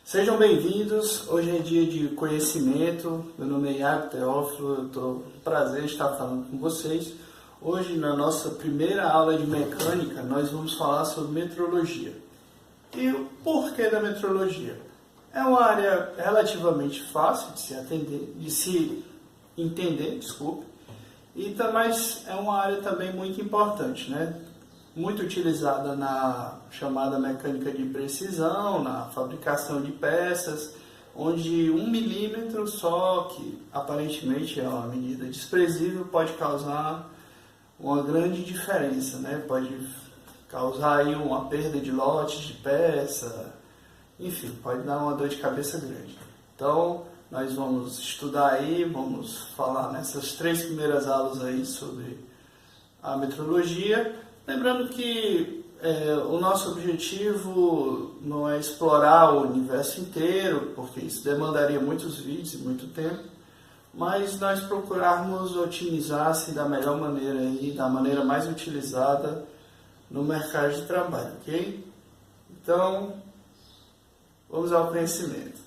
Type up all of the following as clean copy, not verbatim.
Sejam bem-vindos, hoje é dia de conhecimento, meu nome é Iago Teófilo, eu estou prazer em estar falando com vocês. Hoje, na nossa primeira aula de mecânica, nós vamos falar sobre metrologia. E o porquê da metrologia? É uma área relativamente fácil de se entender, mas é uma área também muito importante, né? Muito utilizada na chamada mecânica de precisão, na fabricação de peças, onde 1 milímetro só, que aparentemente é uma medida desprezível, pode causar uma grande diferença, né? Pode causar aí uma perda de lotes de peça, enfim, pode dar uma dor de cabeça grande. Então, nós vamos estudar aí, vamos falar nessas 3 primeiras aulas aí sobre a metrologia. Lembrando que o nosso objetivo não é explorar o universo inteiro, porque isso demandaria muitos vídeos e muito tempo, mas nós procurarmos otimizar-se da melhor maneira e da maneira mais utilizada no mercado de trabalho, ok? Então, vamos ao conhecimento.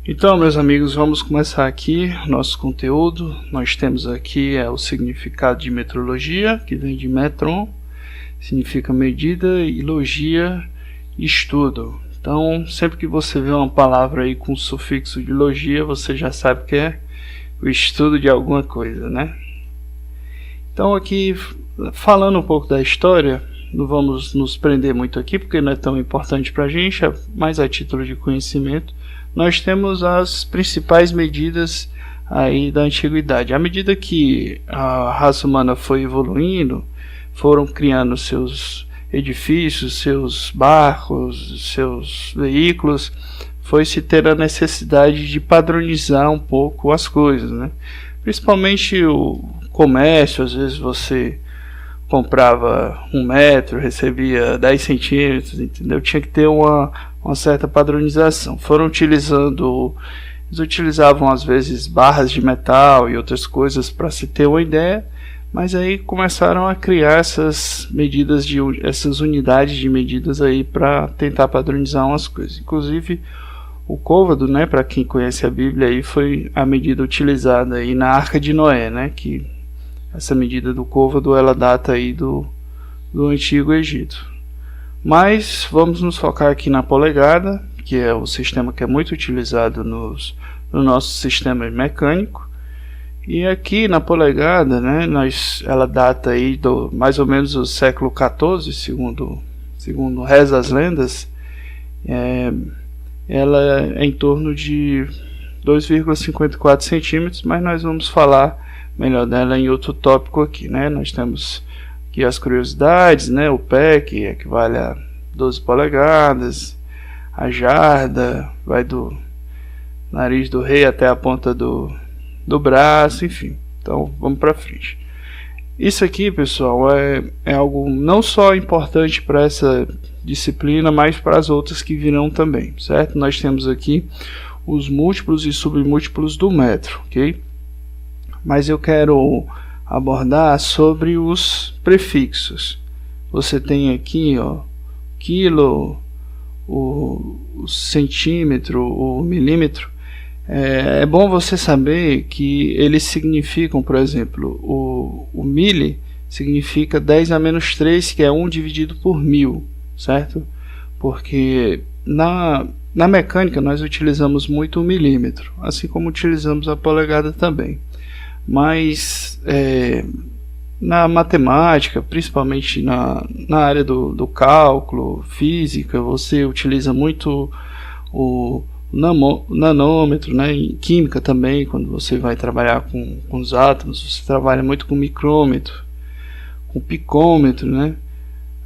Então, meus amigos, vamos começar aqui o nosso conteúdo. Nós temos aqui o significado de metrologia, que vem de metron, significa medida, e logia, estudo. Então, sempre que você vê uma palavra aí com sufixo de logia, você já sabe que é o estudo de alguma coisa, né? Então, aqui, falando um pouco da história, não vamos nos prender muito aqui, porque não é tão importante para a gente, é mais a título de conhecimento. Nós temos as principais medidas aí da antiguidade. À medida que a raça humana foi evoluindo, foram criando seus edifícios, seus barcos, seus veículos, foi-se ter a necessidade de padronizar um pouco as coisas, né? Principalmente o comércio. Às vezes você comprava 1 metro, recebia 10 centímetros, entendeu? Tinha que ter uma certa padronização. Eles utilizavam às vezes barras de metal e outras coisas para se ter uma ideia, mas aí começaram a criar essas unidades de medidas aí para tentar padronizar umas coisas. Inclusive o côvado, né, para quem conhece a Bíblia, aí foi a medida utilizada aí na Arca de Noé, né, que essa medida do côvado ela data aí do Antigo Egito. Mas vamos nos focar aqui na polegada, que é o sistema que é muito utilizado no nosso sistema mecânico. E aqui na polegada, né, ela data aí mais ou menos do século XIV, segundo reza as lendas. Ela é em torno de 2,54 centímetros, mas nós vamos falar melhor dela em outro tópico aqui, né? Nós temos aqui as curiosidades, né? O pé, que equivale a 12 polegadas, a jarda vai do nariz do rei até a ponta do braço, enfim. Então vamos para frente. Isso aqui, pessoal, é algo não só importante para essa disciplina, mas para as outras que virão também, certo? Nós temos aqui os múltiplos e submúltiplos do metro, ok? Mas eu quero abordar sobre os prefixos. Você tem aqui, ó, quilo, o centímetro, o milímetro. É bom você saber que eles significam, por exemplo, o mili significa 10 a menos 3, que é 1 dividido por 1000, certo? Porque na mecânica nós utilizamos muito o milímetro, assim como utilizamos a polegada também. Mas na matemática, principalmente na área do cálculo, física, você utiliza muito o nanômetro, né? Em química também, quando você vai trabalhar com os átomos, você trabalha muito com micrômetro, com picômetro, né?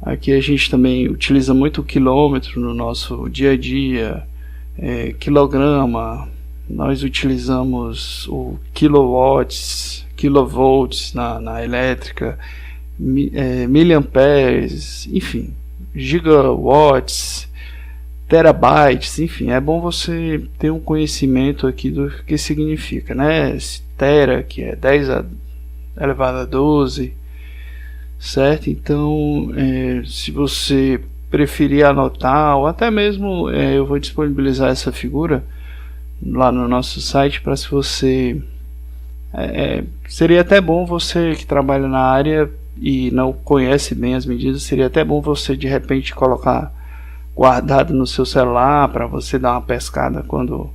Aqui a gente também utiliza muito o quilômetro no nosso dia a dia, quilograma. Nós utilizamos o kilowatts, kilovolts na elétrica, miliamperes, enfim, gigawatts, terabytes, enfim. É bom você ter um conhecimento aqui do que significa, né? Tera, que é 10 elevado a 12, certo? Então, se você preferir anotar, ou até mesmo eu vou disponibilizar essa figura lá no nosso site para, se você seria até bom, você que trabalha na área e não conhece bem as medidas, seria até bom você de repente colocar guardado no seu celular para você dar uma pescada quando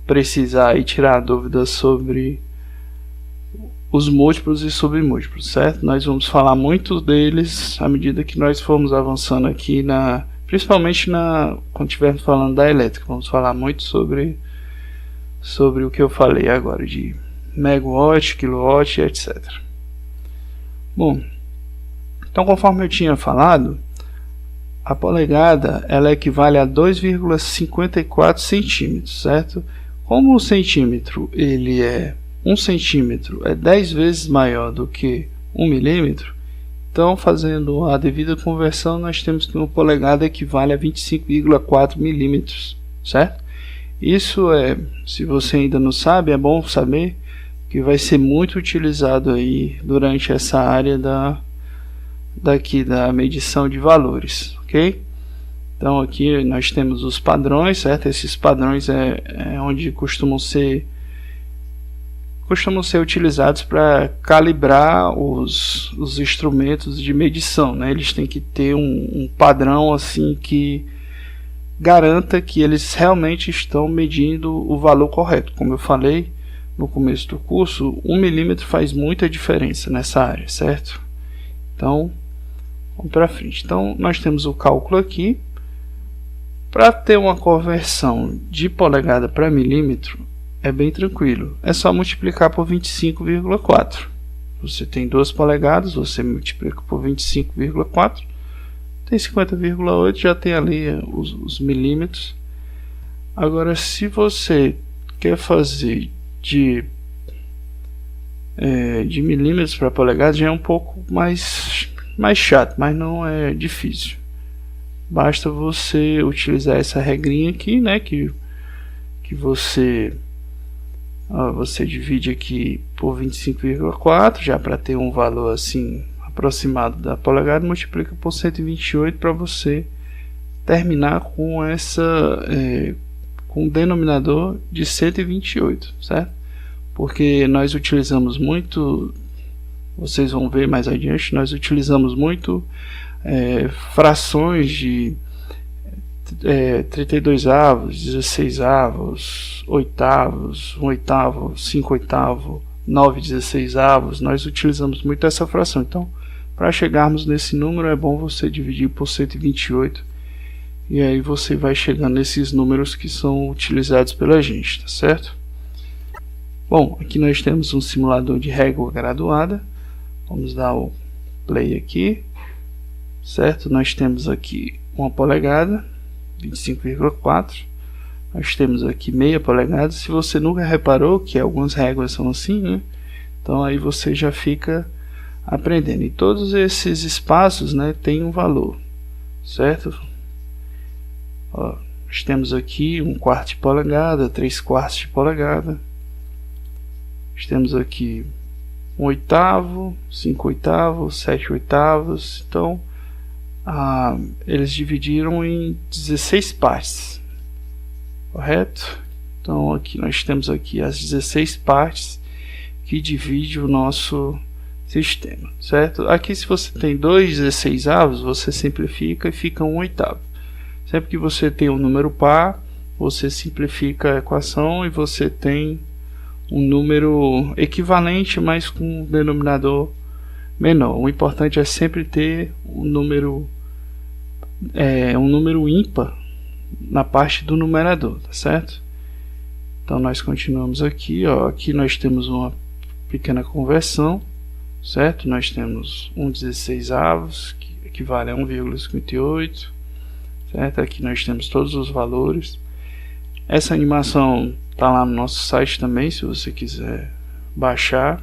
precisar e tirar dúvidas sobre os múltiplos e submúltiplos, certo? Nós vamos falar muito deles à medida que nós formos avançando aqui, principalmente quando estivermos falando da elétrica. Vamos falar muito sobre o que eu falei agora, de megawatt, kilowatt, etc. Bom, então, conforme eu tinha falado, a polegada ela equivale a 2,54 centímetros, certo? Como o centímetro, 1 centímetro é 10 vezes maior do que 1 milímetro, então, fazendo a devida conversão, nós temos que uma polegada equivale a 25,4 milímetros, certo? Isso se você ainda não sabe, é bom saber que vai ser muito utilizado aí durante essa área da medição de valores, ok? Então aqui nós temos os padrões, certo? Esses padrões é onde costumam ser utilizados para calibrar os instrumentos de medição, né? Eles têm que ter um padrão assim que garanta que eles realmente estão medindo o valor correto. Como eu falei no começo do curso, 1 milímetro faz muita diferença nessa área, certo? Então, vamos para frente. Então, nós temos o cálculo aqui. Para ter uma conversão de polegada para milímetro, é bem tranquilo. É só multiplicar por 25,4. Você tem 2 polegadas, você multiplica por 25,4. Tem 50,8, já tem ali os milímetros. Agora, se você quer fazer de milímetros para polegadas, já é um pouco mais chato, mas não é difícil. Basta você utilizar essa regrinha aqui, né, que você divide aqui por 25,4, já para ter um valor assim aproximado da polegada, multiplica por 128 para você terminar com com o denominador de 128, certo? Porque nós utilizamos muito, vocês vão ver mais adiante, nós utilizamos muito frações de 32 avos, 16 avos, oitavos, 1 oitavo, 5 oitavo, 9 16 avos. Nós utilizamos muito essa fração. Então, para chegarmos nesse número, é bom você dividir por 128 e aí você vai chegando nesses números que são utilizados pela gente, tá certo? Bom, aqui nós temos um simulador de régua graduada. Vamos dar o play aqui, certo? Nós temos aqui 1 polegada, 25,4. Nós temos aqui meia polegada. Se você nunca reparou que algumas réguas são assim, né? Então aí você já fica aprendendo. E todos esses espaços, né, tem um valor, certo? Ó, nós temos aqui 1/4 de polegada, 3/4 de polegada. Nós temos aqui 1 oitavo, 5 oitavos, 7 oitavos. Então eles dividiram em 16 partes, correto? Então aqui nós temos aqui as 16 partes que divide o nosso sistema, certo? Aqui, se você tem 2 16 avos, você simplifica e fica 1 oitavo. Sempre que você tem um número par, você simplifica a equação e você tem um número equivalente, mas com um denominador menor. O importante é sempre ter um número ímpar na parte do numerador, tá certo? Então nós continuamos aqui, ó. Aqui nós temos uma pequena conversão, certo? Nós temos 1 16 avos, que equivale a 1,58, certo? Aqui nós temos todos os valores. Essa animação está lá no nosso site também, se você quiser baixar,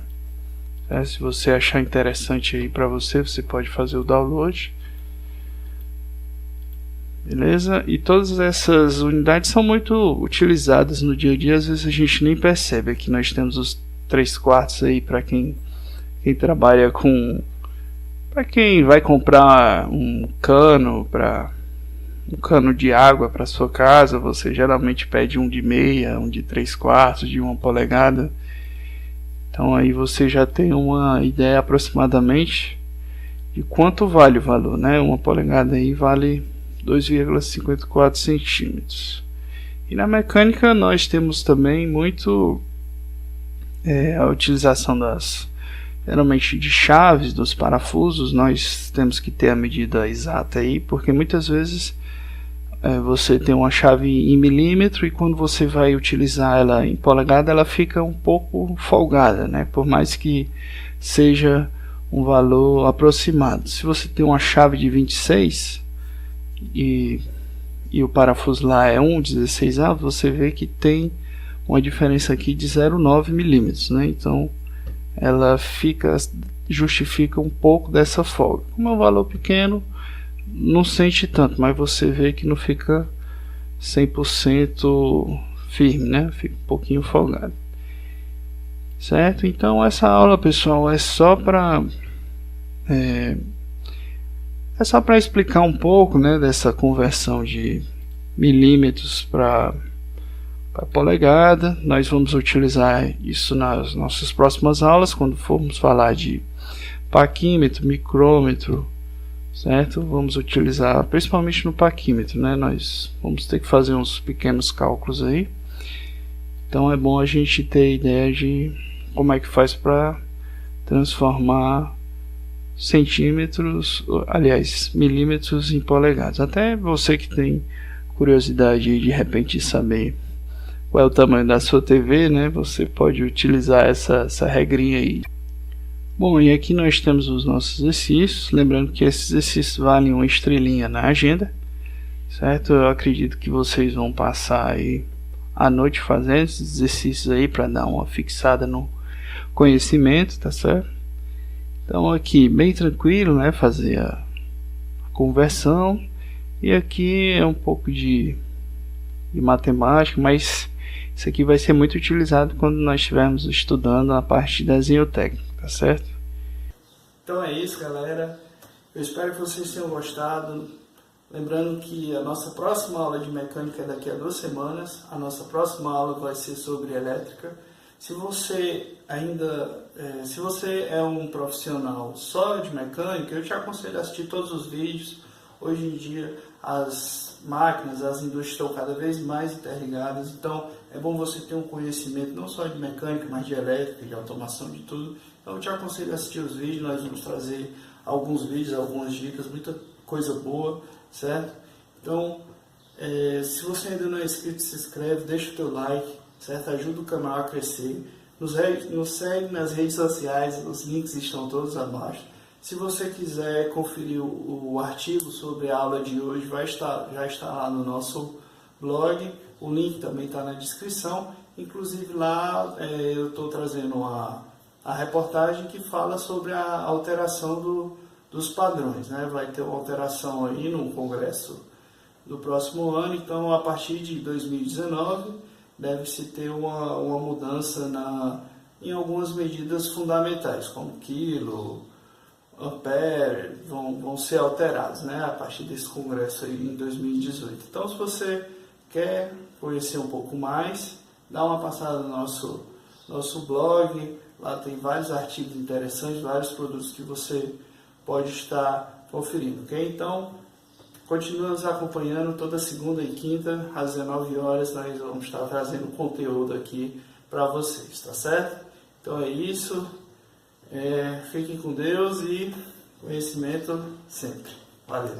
certo? Se você achar interessante aí para você, você pode fazer o download, beleza? E todas essas unidades são muito utilizadas no dia a dia, às vezes a gente nem percebe. Aqui nós temos os 3/4 aí para quem trabalha com, para quem vai comprar um cano para um cano de água para sua casa, você geralmente pede um de meia, um de 3/4, de 1 polegada. Então aí você já tem uma ideia aproximadamente de quanto vale o valor, né? 1 polegada aí vale 2,54 centímetros. E na mecânica nós temos também muito a utilização geralmente de chaves, dos parafusos. Nós temos que ter a medida exata aí, porque muitas vezes você tem uma chave em milímetro e quando você vai utilizar ela em polegada, ela fica um pouco folgada, né? Por mais que seja um valor aproximado. Se você tem uma chave de 26 e o parafuso lá é 1/16, você vê que tem uma diferença aqui de 0,9 milímetros, né? Então ela justifica um pouco dessa folga. Como é um valor pequeno, não sente tanto, mas você vê que não fica 100% firme, né? Fica um pouquinho folgado. Certo? Então essa aula, pessoal, é só para explicar um pouco, né, dessa conversão de milímetros para polegada. Nós vamos utilizar isso nas nossas próximas aulas, quando formos falar de paquímetro, micrômetro, certo? Vamos utilizar principalmente no paquímetro, né? Nós vamos ter que fazer uns pequenos cálculos aí. Então é bom a gente ter ideia de como é que faz para transformar milímetros em polegadas. Até você que tem curiosidade de repente saber qual é o tamanho da sua TV, né? Você pode utilizar essa regrinha aí. Bom, e aqui nós temos os nossos exercícios. Lembrando que esses exercícios valem uma estrelinha na agenda, certo? Eu acredito que vocês vão passar aí a noite fazendo esses exercícios aí para dar uma fixada no conhecimento, tá certo? Então aqui bem tranquilo, né? Fazer a conversão. E aqui é um pouco de matemática, mas isso aqui vai ser muito utilizado quando nós estivermos estudando a parte de desenho técnico, tá certo? Então é isso, galera. Eu espero que vocês tenham gostado. Lembrando que a nossa próxima aula de mecânica é daqui a 2 semanas. A nossa próxima aula vai ser sobre elétrica. Se você é um profissional só de mecânica, eu te aconselho a assistir todos os vídeos. Hoje em dia as máquinas, as indústrias estão cada vez mais interligadas, então é bom você ter um conhecimento não só de mecânica, mas de elétrica, de automação, de tudo. Então eu te aconselho a assistir os vídeos. Nós vamos trazer alguns vídeos, algumas dicas, muita coisa boa, certo? Então, se você ainda não é inscrito, se inscreve, deixa o teu like, certo? Ajuda o canal a crescer. Nos segue nas redes sociais, os links estão todos abaixo. Se você quiser conferir o artigo sobre a aula de hoje, já está lá no nosso blog. O link também está na descrição. Inclusive lá eu estou trazendo a reportagem que fala sobre a alteração dos padrões, né? Vai ter uma alteração aí no congresso do próximo ano. Então, a partir de 2019, deve-se ter uma mudança em algumas medidas fundamentais, como quilo, ampere, vão ser alterados, né, a partir desse congresso aí em 2018. Então, se você quer conhecer um pouco mais, dá uma passada no nosso blog. Lá tem vários artigos interessantes, vários produtos que você pode estar conferindo, ok? Então, continue nos acompanhando toda segunda e quinta, às 19 horas, nós vamos estar trazendo conteúdo aqui para vocês, tá certo? Então é isso. Fiquem com Deus e conhecimento sempre. Valeu!